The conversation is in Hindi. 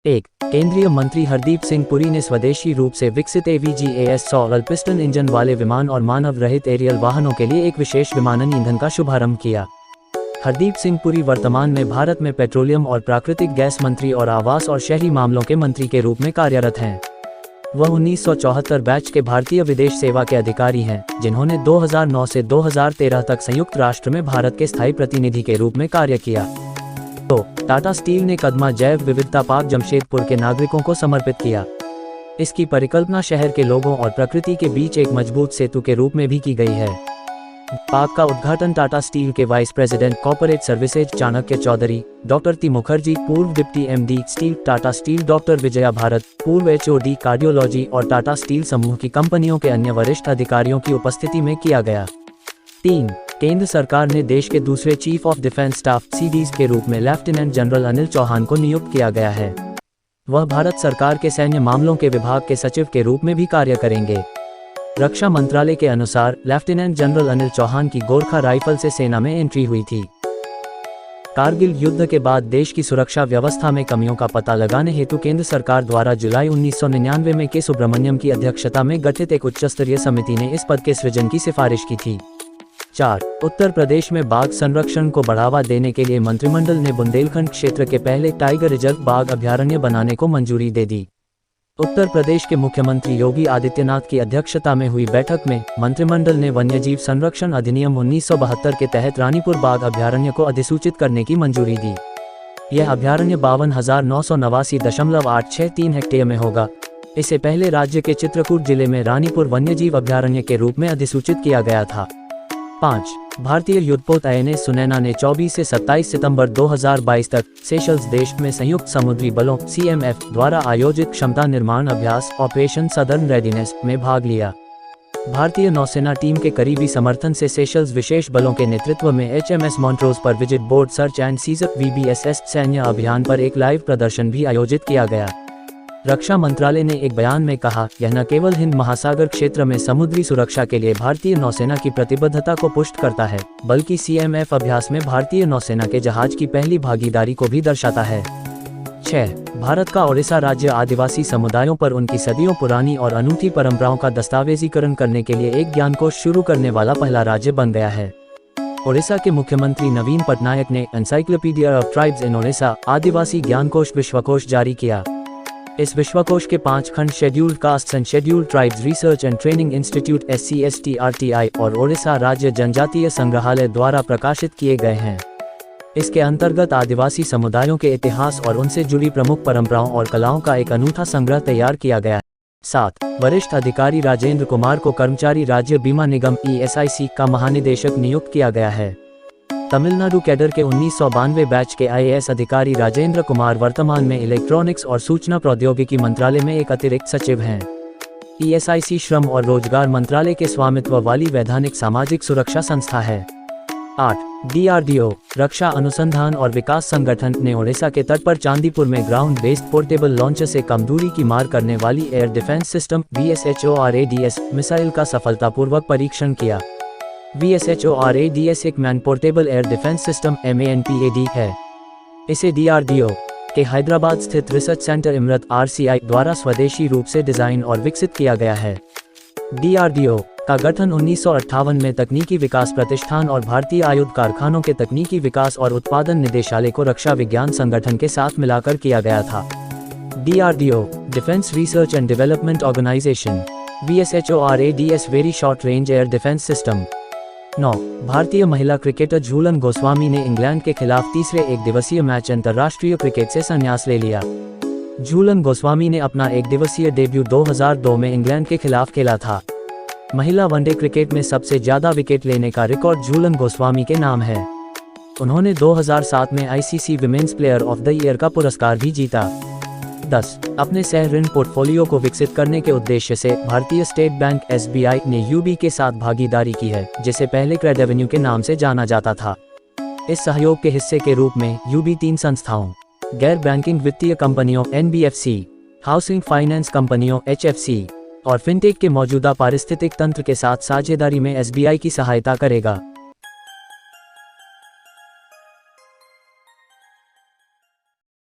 एक केंद्रीय मंत्री हरदीप सिंह पुरी ने स्वदेशी रूप से विकसित AVGAS-100 पिस्टन इंजन वाले विमान और मानव रहित एरियल वाहनों के लिए एक विशेष विमानन ईंधन का शुभारंभ किया। हरदीप सिंह पुरी वर्तमान में भारत में पेट्रोलियम और प्राकृतिक गैस मंत्री और आवास और शहरी मामलों के मंत्री के रूप में कार्यरत हैं। वह 1974 बैच के भारतीय विदेश सेवा के अधिकारी हैं, जिन्होंने 2009 से 2013 तक संयुक्त राष्ट्र में भारत के स्थायी प्रतिनिधि के रूप में कार्य किया। टाटा स्टील ने कदमा जैव विविधता पार्क जमशेदपुर के नागरिकों को समर्पित किया। इसकी परिकल्पना शहर के लोगों और प्रकृति के बीच एक मजबूत सेतु के रूप में भी की गई है। पार्क का उद्घाटन टाटा स्टील के vice president corporate services Chanakya Chaudhary, doctor T Mukherjee, पूर्व deputy MD steel Tata steel, doctor Vijaya Bharat, पूर्व HOD कार्डियोलॉजी और टाटा स्टील समूह की कंपनियों के अन्य वरिष्ठ अधिकारियों की उपस्थिति में किया गया। 3. केंद्र सरकार ने देश के दूसरे chief of defence staff CDs के रूप में लेफ्टिनेंट जनरल अनिल चौहान को नियुक्त किया गया है। वह भारत सरकार के सैन्य मामलों के विभाग के सचिव के रूप में भी कार्य करेंगे। रक्षा मंत्रालय के अनुसार लेफ्टिनेंट जनरल अनिल चौहान की गोरखा राइफल से सेना में एंट्री हुई थी। कारगिल युद्ध के बाद देश की सुरक्षा व्यवस्था में कमियों का पता लगाने हेतु केंद्र सरकार द्वारा जुलाई 1999 में के सुब्रमण्यम की अध्यक्षता में गठित एक उच्चस्तरीय समिति ने इस पद के सृजन की सिफारिश की थी। 4. उत्तर प्रदेश में बाघ संरक्षण को बढ़ावा देने के लिए मंत्रिमंडल ने बुंदेलखंड क्षेत्र के पहले टाइगर रिजर्व बाघ अभयारण्य बनाने को मंजूरी दे दी। उत्तर प्रदेश के मुख्यमंत्री योगी आदित्यनाथ की अध्यक्षता में हुई बैठक में मंत्रिमंडल ने वन्यजीव संरक्षण अधिनियम 1972 के तहत रानीपुर बाघ अभयारण्य को अधिसूचित करने की मंजूरी दी। यह अभयारण्य 52,989.863 हेक्टेयर में होगा। इसे पहले राज्य के चित्रकूट जिले में रानीपुर वन्यजीव अभयारण्य के रूप में अधिसूचित किया गया था। 5. भारतीय युद्धपोत INS सुनैना ने 24 से 27 सितंबर 2022 तक सेशल्स देश में संयुक्त समुद्री बलों CMF द्वारा आयोजित क्षमता निर्माण अभ्यास ऑपरेशन सदर्न रेडीनेस में भाग लिया। भारतीय नौसेना टीम के करीबी समर्थन से सेशल्स विशेष बलों के नेतृत्व में HMS मॉन्ट्रोज पर visit board search and seizure VBSS सैन्य अभियान पर एक लाइव प्रदर्शन भी आयोजित किया गया। रक्षा मंत्रालय ने एक बयान में कहा, यह न केवल हिंद महासागर क्षेत्र में समुद्री सुरक्षा के लिए भारतीय नौसेना की प्रतिबद्धता को पुष्ट करता है, बल्कि CMF अभ्यास में भारतीय नौसेना के जहाज की पहली भागीदारी को भी दर्शाता है। 6. भारत का ओडिशा राज्य आदिवासी समुदायों पर उनकी सदियों पुरानी और अनूठी परंपराओं का दस्तावेजीकरण करने के लिए एक ज्ञानकोश शुरू करने वाला पहला राज्य बन गया है। ओडिशा के मुख्यमंत्री नवीन पटनायक ने encyclopedia of tribes in Odisha आदिवासी ज्ञानकोश विश्वकोश जारी किया। इस विश्वकोश के 5 खंड scheduled castes and scheduled tribes research and training institute SCSTRTI और ओडिशा राज्य जनजातीय संग्रहालय द्वारा प्रकाशित किए गए हैं। इसके अंतर्गत आदिवासी समुदायों के इतिहास और उनसे जुड़ी प्रमुख परंपराओं और कलाओं का एक अनूठा संग्रह तैयार किया गया है। 7. वरिष्ठ अधिकारी राजेंद्र कुमार को कर्मचारी राज्य बीमा निगम ESIC का महानिदेशक नियुक्त किया गया है। तमिलनाडु कैडर के 1992 बैच के IAS अधिकारी राजेंद्र कुमार वर्तमान में इलेक्ट्रॉनिक्स और सूचना प्रौद्योगिकी मंत्रालय में एक अतिरिक्त सचिव हैं। ESIC श्रम और रोजगार मंत्रालय के स्वामित्व वाली वैधानिक सामाजिक सुरक्षा संस्था है। 8. DRDO रक्षा अनुसंधान और विकास संगठन ने ओडिशा के तट पर चांदीपुर में ग्राउंड बेस्ड पोर्टेबल लॉन्चर से कम दूरी की मार करने वाली air defence system VSHORADS missile का सफलतापूर्वक परीक्षण किया। VSHORADS एक man portable air defence system MANPAD है। इसे DRDO के हैदराबाद स्थित रिसर्च सेंटर इमरत RCI द्वारा स्वदेशी रूप से डिजाइन और विकसित किया गया है। DRDO का गठन 1958 में तकनीकी विकास प्रतिष्ठान और भारतीय आयुध कारखानों के तकनीकी विकास और उत्पादन निदेशालय को रक्षा विज्ञान संगठन के साथ मिलाकर किया गया था। DRDO defence research and development organisation VSHORADS very short range air defence system. 9. भारतीय महिला क्रिकेटर झूलन गोस्वामी ने इंग्लैंड के खिलाफ तीसरे एक दिवसीय मैच अंतर्राष्ट्रीय क्रिकेट से संन्यास ले लिया। झूलन गोस्वामी ने अपना एक दिवसीय डेब्यू 2002 में इंग्लैंड के खिलाफ खेला था। महिला वनडे क्रिकेट में सबसे ज्यादा विकेट लेने का रिकॉर्ड झूलन गोस्वामी के नाम है। उन्होंने 2007 में ICC women's player of the year का पुरस्कार भी जीता। 10. अपने सह ऋण पोर्टफोलियो को विकसित करने के उद्देश्य से भारतीय स्टेट बैंक SBI ने UB के साथ भागीदारी की है, जिसे पहले क्रेड एवेन्यू के नाम से जाना जाता था। इस सहयोग के हिस्से के रूप में UB 3 संस्थाओं, गैर बैंकिंग वित्तीय कंपनियों NBFC, हाउसिंग फाइनेंस कंपनियों HFC और फिनटेक के मौजूदा पारिस्थितिक तंत्र के साथ साझेदारी में SBI की सहायता करेगा।